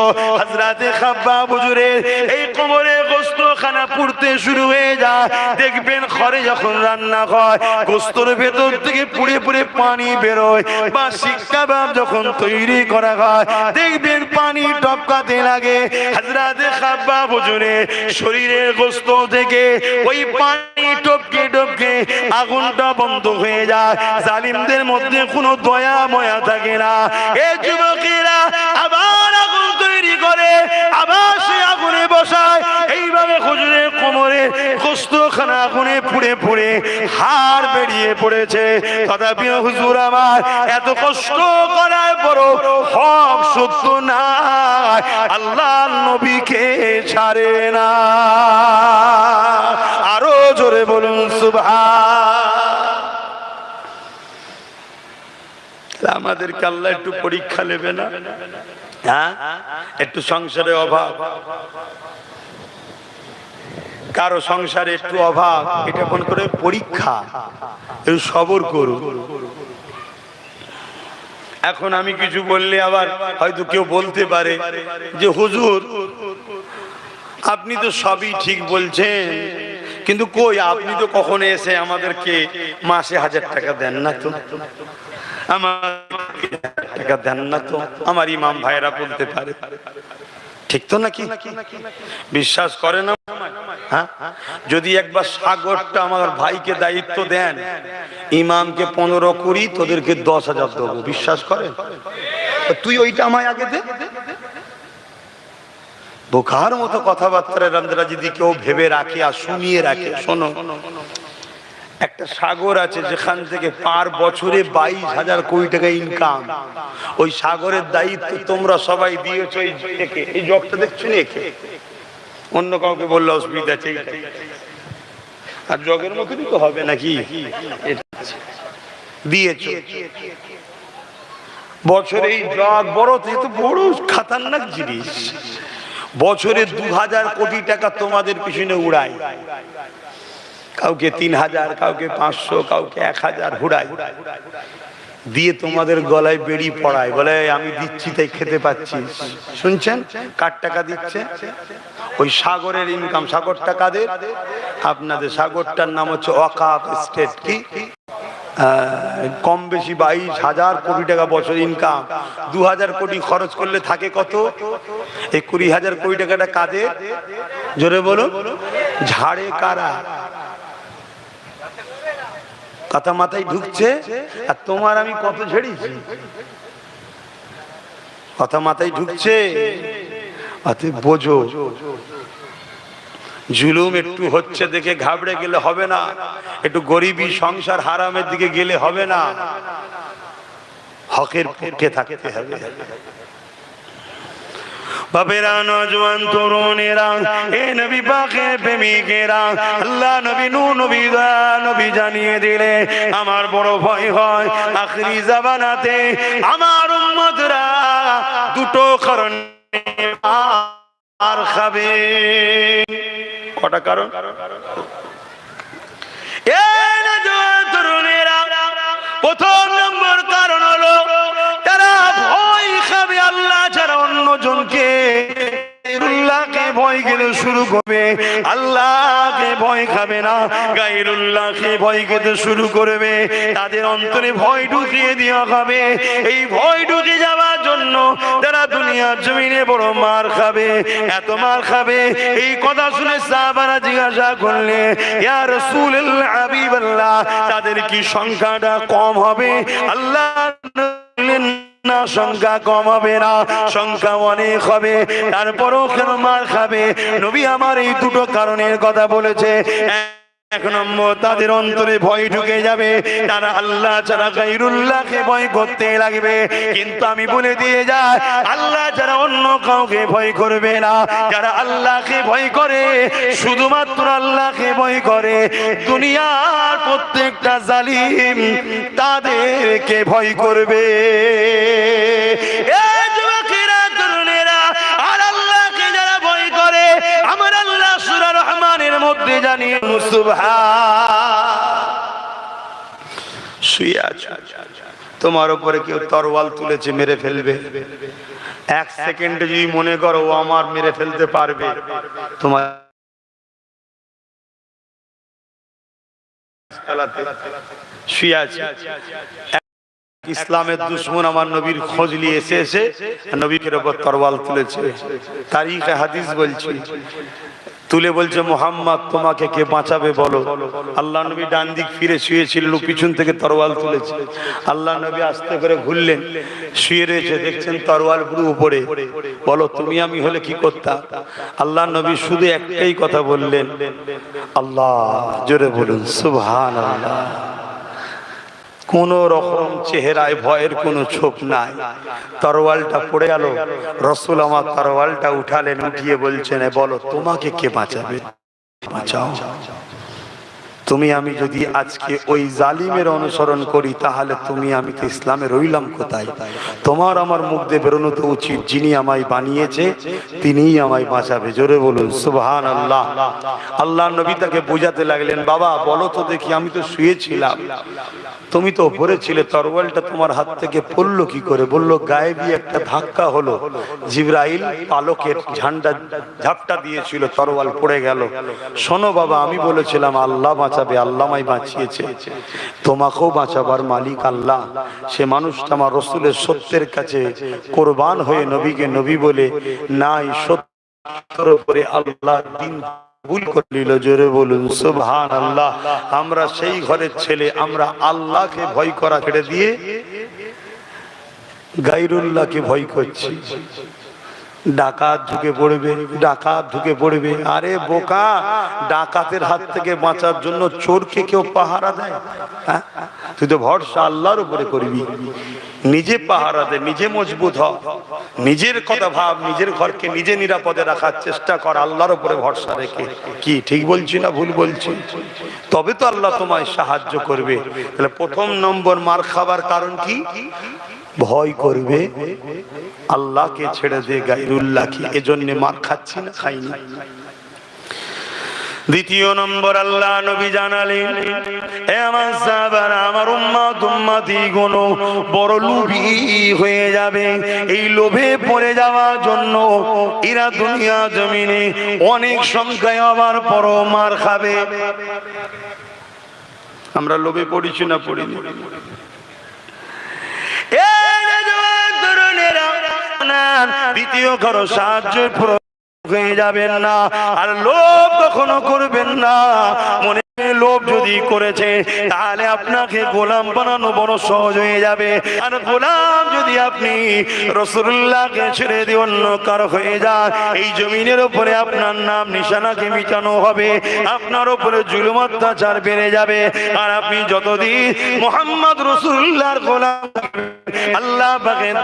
হযরত খাব্বাব হুজুরের এই কোমরে গোশতখানা পুড়তে শুরু হয়ে যায়। দেখবেন ঘরে যখন রান্না হয়, গোশতের ভেতর থেকে পুড়ে পুড়ে পানি বেরোয়, বা শিক কাবাব যখন তৈরি করা হয়, দেখবেন পানি টপকাতে লাগে। হযরত খাব্বাব হুজুরের শরীরের গোশত থেকে ওই পানি টপকে টপকে আগুনটা বন্ধ হয়ে যায়। জালিমদের মধ্যে কোনো দয়া ময়া থাকে না। এই যুবকেরা আবার আগুন তৈরি করে, আবার সে আগুনে বসায়। এইভাবে হুজুরের কোমরে গোশতখানা আগুনে পুড়ে পুড়ে হাড় বেরিয়ে পড়েছে। তথাপি হুজুর আমার এত কষ্ট করার পরও হক সত্য নাই, আল্লাহর নবীকে ছাড়ে না। আরো জোরে বলুন সুবহান। আমাদেরকে আল্লাহ একটু পরীক্ষা নেবে না? হ্যাঁ, একটু সংসারে অভাব, কারো সংসারে একটু অভাব, এটা কোন করে পরীক্ষা, একটু সবর করুন। এখন আমি কিছু বললে আবার হয়তো কেউ বলতে পারে যে হুজুর আপনি তো সবই ঠিক বলছেন, কিন্তু কই আপনি তো কখনো এসে আমাদেরকে মাসে 1000 টাকা দেন না তো, আমার টাকা দেন না তো। আমার ইমাম ভাইরা বলতে পারে, ঠিক তো নাকি? বিশ্বাস করে না? হ্যাঁ, যদি একবার সাগরটা আমার ভাইকে দায়িত্ব দেন, ইমামকে 15 করি, তোদেরকে 10,000 দেবো, বিশ্বাস করেন? তুই ওইটা আমায় আগে দে। বোকার মতো কথাবার্তা যদি কেউ ভেবে রাখে আর শুনিয়ে রাখে, শোনো, একটা সাগর আছে যেখান থেকে পার বছরে 22,000 কোটি টাকা ইনকাম। ওই সাগরের দায়িত্ব তোমরা সবাই দিয়েছো। এই জগটা দেখছো না, একে অন্য কাউকে বললে অসুবিধা আছে, আর জগের মতনই তো হবে নাকি? দিয়েছো বছরে এই জগ বড় থেকে তো বড় খাতারনাক জিনিস। বছরে 2,000 কোটি টাকা তোমাদের পিছনে উড়ায়, কাউকে 3,000, কাউকে 500, কাউকে 1,000 হুড়ায় দিয়ে তোমাদের গলায় বেড়ি পড়ায়, বলে আমি দিচ্ছি তাই খেতে পাচ্ছিস। শুনছেন কার টাকা দিচ্ছে? ওই সাগরের ইনকাম। সাগরটা কাদের? আপনাদের। সাগরটার নাম হচ্ছে ওয়াকাফ স্টেট। কি কম বেশি 22,000 কোটি টাকা বছর ইনকাম। 2,000 কোটি খরচ করলে থাকে কত? এই 20,000 কোটি টাকাটা কাদের? জোরে বলো। ঝাড়ে কারা? কথা মাথায় ঢুকছে? আর তোমার আমি কত ঝেড়েছি, কথা মাথায় ঢুকছে? অতএব বোঝো, জুলুম একটু হচ্ছে দেখে ঘাবড়ে গেলে হবে না, একটু গরিবী সংসার হারামের দিকে গেলে হবে না, হকের পক্ষে থাকতে হবে। বাবেরা, নওজওয়ান তরুণেরা, এ নবী পাকের প্রেমিকেরা, আল্লাহ নবী নূহ নবী দয়া নবী জানিয়ে দিলে আমার বড় ভয় হয় আখিরি জামানাতে আমার উম্মতরা দুটো কারণে মার খাবে। কটা কারণ? এ নওজওয়ান তরুণেরা, প্রথম নম্বর কারণ হলো তারা ভয় খাবে আল্লাহ ছাড়া অন্যজনকে, গায়রুল্লাহকে ভয় খেতে শুরু করবে, আল্লাহকে ভয় খাবে না, গায়রুল্লাহকে ভয় খেতে শুরু করবে। তাদের অন্তরে ভয় ঢুকিয়ে দেওয়া হবে। এই ভয় ঢুকে যাওয়ার জন্য তারা দুনিয়ার জমিনে বড় মার খাবে, এত মার খাবে। এই কথা শুনে সাহাবারা জিজ্ঞাসা করলে, ইয়া রাসূলুল্লাহ, হাবিবাল্লাহ, তাদের কি সংখ্যাটা কম হবে? আল্লাহ না, সংখ্যা কম হবে না, সংখ্যা অনেক হবে। তারপরও কেন মার খাবে? নবী আমার এই দুটো কারণের কথা বলেছে। এক নম্বর, তাদের অন্তরে ভয় ঢুকে যাবে, তারা আল্লাহ ছাড়া গায়রুল্লাহকে ভয় করতে লাগবে। কিন্তু আমি বলে দিয়ে যাই, আল্লাহ ছাড়া অন্য কাউকে ভয় করবে না। যারা আল্লাহকে ভয় করে, শুধুমাত্র আল্লাহকে ভয় করে, দুনিয়ার প্রত্যেকটা জালিম তাদেরকে ভয় করবে। এই যুবকেরা, তরুণেরা, আর আল্লাহকে যারা ভয় করে, আমার আল্লাহ সূরা রহমানের মধ্যে জানিয়ে শুয়ে আছে, তোমার উপরে কেউ তরোয়াল তুলেছে, মেরে ফেলবে। এক সেকেন্ডে যদি মনে করো ও আমার মেরে ফেলতে পারবে, তোমার শুয়ে আছে। ইসলামের দুশমন আমার নবীর খোঁজ নিয়ে এসে নবীর উপর তরোয়াল তুলেছে। তারিখে হাদিস বলছি, তুলে বলছে, মুহাম্মদ তোমাকে কে বাঁচাবে বলো। আল্লাহ নবী ডান দিক ফিরে শুয়েছিলেন, পিছন থেকে তরোয়াল তুলেছে। আল্লাহ নবী আস্তে করে ঘুরলেন, শুয়ে রয়েছে, দেখছেন তরোয়াল পুরো উপরে। বলো তুমি আমি হলে কি করতাম? আল্লাহ নবী শুধু একটাই কথা বললেন, আল্লাহ। জোরে বলুন সুবহানাল্লাহ। কোন রকম চেহারায় ভয়ের কোনো ছোপ নাই। তরোয়ালটা পড়ে গেল, রাসূল আমার তরোয়ালটা উঠালেন, উঠিয়ে বলছেন, বলো তোমাকে কে বাঁচাবে? বাঁচাও। তুমি আমি যদি আজকে ওই জালিমের অনুসরণ করি, তাহলে তুমি আমি তো ইসলামে রইলাম কোথায়? তোমার আমার মুখ দিয়ে বেরোনো তো উচিত, যিনি আমায় বানিয়েছে তিনিই আমায় বাঁচাবে। জোরে বলুন সুবহানাল্লাহ। আল্লাহ নবী তাকে বোঝাতে লাগলেন, বাবা বলো তো দেখি, আমি তো শুয়েছিলাম, তুমি তো উপরে ছিলে, তরোয়ালটা তোমার হাত থেকে পড়লো কি করে? বললো, গায়েবী একটা ধাক্কা হলো, জিবরাইল পালকের ঝান্ডা ঝাপটা দিয়েছিল, তরোয়াল পড়ে গেল। শোনো বাবা, আমি বলেছিলাম আল্লাহ বাঁচাবে, আল্লাহ আমায় বাঁচিয়েছে, তোমাকেও বাঁচাবার মালিক আল্লাহ। সে মানুষটা আমার রাসূলের সত্যের কাছে কোরবান হয়ে নবীকে নবী বলে নাই, সত্যের উপরে আল্লাহ দিন ভুল করলিল। জোরে বলুন সুবহানাল্লাহ। আমরা সেই ঘরের ছেলে, আমরা আল্লাহকে ভয় করা ছেড়ে দিয়ে গায়রুল্লাহকে ভয় করছি। ডাকাত ঢুকে পড়বে, ডাকাত ঢুকে পড়বে। আরে বোকা, ডাকাতের হাত থেকে বাঁচার জন্য চোরকে কেউ পাহারা দেয়? হ্যাঁ, তুই তো ভরসা আল্লাহর উপরে করবি। নিজে পাহারা দে, নিজে মজবুত হ, নিজের কথা ভাব, নিজের ঘরকে নিজে নিরাপদে রাখার চেষ্টা কর, আল্লাহর উপরে ভরসা রেখে। কি ঠিক বলছি না ভুল বলছি? তবে তো আল্লাহ তোমায় সাহায্য করবে। তাহলে প্রথম নম্বর মার খাবার কারণ কি? ভয় করবে, আল্লাহকে ছেড়ে দে গায়রুল্লাহকে, এজন্য মার খাচ্ছি না, খাইনি। দ্বিতীয় নম্বর, আল্লাহ নবী জানালেন, এ আমার সাহাবারা, আমার উম্মত উম্মতিগুলো বড় লোভী হয়ে যাবে। এই লোভে পড়ে যাওয়ার জন্য এরা দুনিয়া জমিনে অনেক সংখ্যায় আবার পরও মার খাবে। আমরা লোভে পড়িছি না পড়িনি? দ্বিতীয় কারো সাহায্য হয়ে যাবেন না, আর লোভ কখনো করবেন না। মনে লোভ যদি করেছে তাহলে আপনাকে গোলাম বানানো বড় সহজ হয়ে যাবে। আর গোলাম যদি আপনি রাসূলুল্লাহকে ছেড়ে দিয়ে অন্য কারো হয়ে যান, এই জমিনের উপরে আপনার নাম নিশানাকে মিটানো হবে, আপনার উপরে জুলুম অত্যাচার বেড়ে যাবে। আর আপনি যতদিন মুহাম্মদ রাসূলুল্লাহর গোলাম আল্লাহ পাকের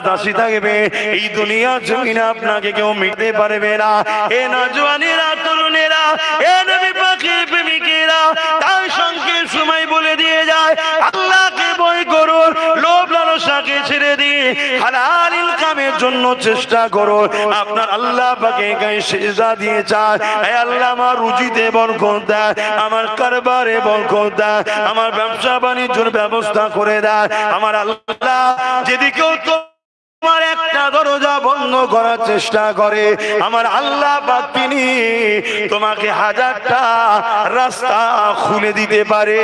দাসী থাকবে, এই দুনিয়ার জমিনে আপনাকে কেউ মিটতে পারবে না। এ নওজওয়ানেরা, তরুণেরা, এ নবী পাকের প্রেমিকেরা, তার সঙ্গে সময় বলে দিয়ে যায় আল্লাহকে ভয় করুন, লোভ লালসাকে ছেড়ে দিয়ে হালাল ইনকামের জন্য চেষ্টা করুন। আপনার আল্লাহ পাকে গায়ে সিজদা দিয়ে চান, হে আল্লাহ আমার রুজিতে বরকত দেন, আমার কারবারে বরকত দেন, আমার ব্যবসা বাণিজ্যের ব্যবস্থা করে দেন। আমার আল্লাহ যেদিকেও তো তোমার একটা দরজা বন্ধ করার চেষ্টা করে, আমার আল্লাহ পাক তিনি তোমাকে হাজারটা রাস্তা খুলে দিতে পারে।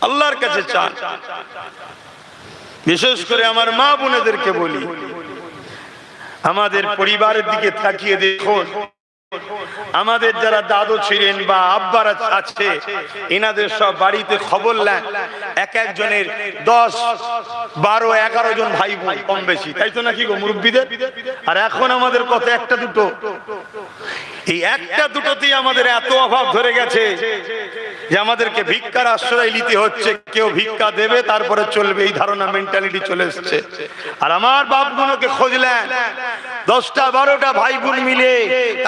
আল্লাহর কাছে চান। বিশেষ করে আমার মা বোনেদেরকে বলি, আমাদের পরিবারের দিকে তাকিয়ে দেখুন, আমাদের যারা দাদু ছিলেন বা আব্বারা আছে, এনাদের সব বাড়িতে খবর নেন, এক একজনের 10, 12, 11 জন ভাই বোন কম বেশি, তাই তো নাকি গো মুরব্বীদের? আর এখন আমাদের কত একটা দুটো, এই একটা দুটোতেই আমাদের এত অভাব ধরে গেছে যে আমাদেরকে ভিক্ষার আশ্রয় নিতে হচ্ছে, কেউ ভিক্ষা দেবে তারপরে চলবে, এই ধারণা মেন্টালিটি চলে এসছে। আর আমার বাপগুলোকে খুঁজলেন 10টা 12টা ভাই বোন মিলে,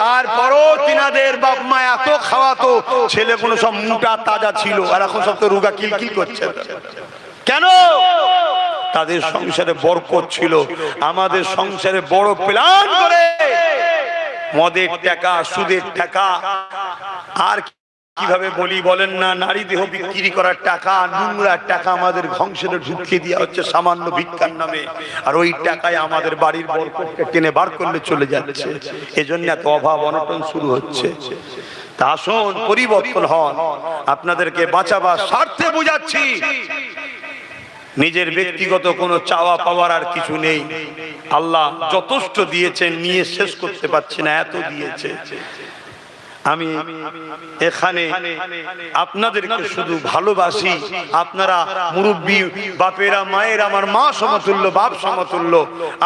তারপরও তিনাদের বাপ মা এত খাওয়াতো, ছেলেগুলো সব মোটা তাজা ছিল, আর এখন সব তো রোগা কিলকিল করছে। কেন? তাদের সংসারে বরকত ছিল। আমাদের সংসারে বড় প্ল্যান করে মদের টাকা, সুদের টাকা, আর কিভাবে বলি বলেন না, নারী দেহ বিক্রি করার টাকা, নোংরার টাকা আমাদের সংসারে ঢুকিয়ে দেওয়া হচ্ছে সামান্য ভিক্ষার নামে। আর ওই টাকায় আমাদের বাড়ির বরকতকে টেনে বার করলে চলে যাচ্ছে। এজন্য এত অভাব অনটন শুরু হচ্ছে। তা আসুন পরিবর্তন হন। আপনাদেরকে বাঁচাবার স্বার্থে বুঝাচ্ছি, নিজের ব্যক্তিগত কোনো চাওয়া পাওয়ার আর কিছু নেই। আল্লাহ যথেষ্ট দিয়েছেন, নিয়ে শেষ করতে পারছি না, এত দিয়েছে। আমি এখানে আপনাদেরকে শুধু ভালোবাসি। আপনারা মুরব্বী বাপেরা, মায়ের আমার মা সমতুল্য, বাপ সমতুল্য,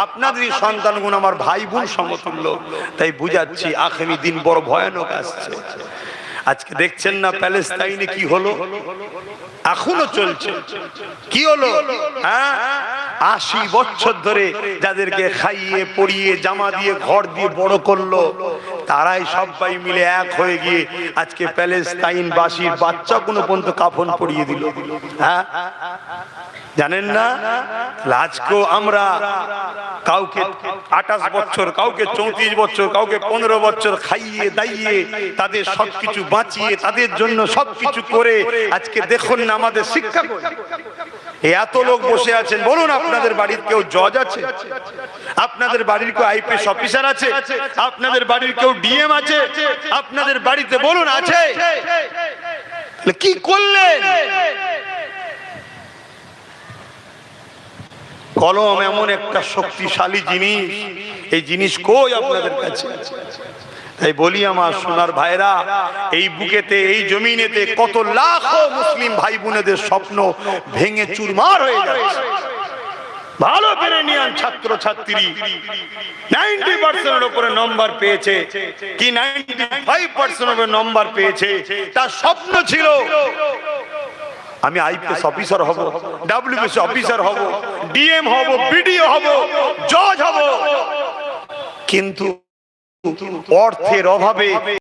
আপনাদের সন্তানগুলো আমার ভাই বোন সমতুল্য। তাই বুঝাচ্ছি আগামী দিন বড় ভয়ানক আসছে। আজকে দেখছেন না প্যালেস্তাইনে কি হলো, এখনো চলছে। কি হলো? 80 বছর ধরে যাদেরকে খাইয়ে পরিয়ে জামা দিয়ে ঘর দিয়ে বড় করলো, তারাই সবাই মিলে এক হয়ে গিয়ে আজকে প্যালেস্তাইন বাসীর বাচ্চা কোনো পর্যন্ত কাফন পরিয়ে দিল। হ্যাঁ, জানেন না? আজকেও আমরা কাউকে 28 বছর, কাউকে 34 বছর, কাউকে 15 বছর খাইয়ে দাইয়ে তাদের সবকিছু বাঁচিয়ে তাদের জন্য সবকিছু করে আজকে দেখুন না আমাদের শিক্ষা করে। এত লোক বসে আছেন, বলুন আপনাদের বাড়ির কেউ জজ আছে? আপনাদের বাড়ির কেউ আইপিএস অফিসার আছে? আপনাদের বাড়ির কেউ ডিএম আছে? আপনাদের বাড়িতে বলুন আছে? কি করলেন? কলম এমন একটা শক্তিশালী জিনিস, এই জিনিস কই আপনাদের কাছে? তাই বলি আমার সোনার ভাইরা, এই বুকেতে, এই জমিনেতে কত লাখো মুসলিম ভাই বোনেদের স্বপ্ন ভেঙে চুরমার হয়ে যাচ্ছে। ভালো ব্রিলিয়ান ছাত্র ছাত্রী 90% এর উপরে নম্বর পেয়েছে, কি 95% এর নম্বর পেয়েছে। তার স্বপ্ন ছিল আমি আইপিএস অফিসার হব, ডব্লিউবিসি অফিসার হব, ডিএম হব, বিডিও হব, জজ হব। কিন্তু অর্থের অভাবে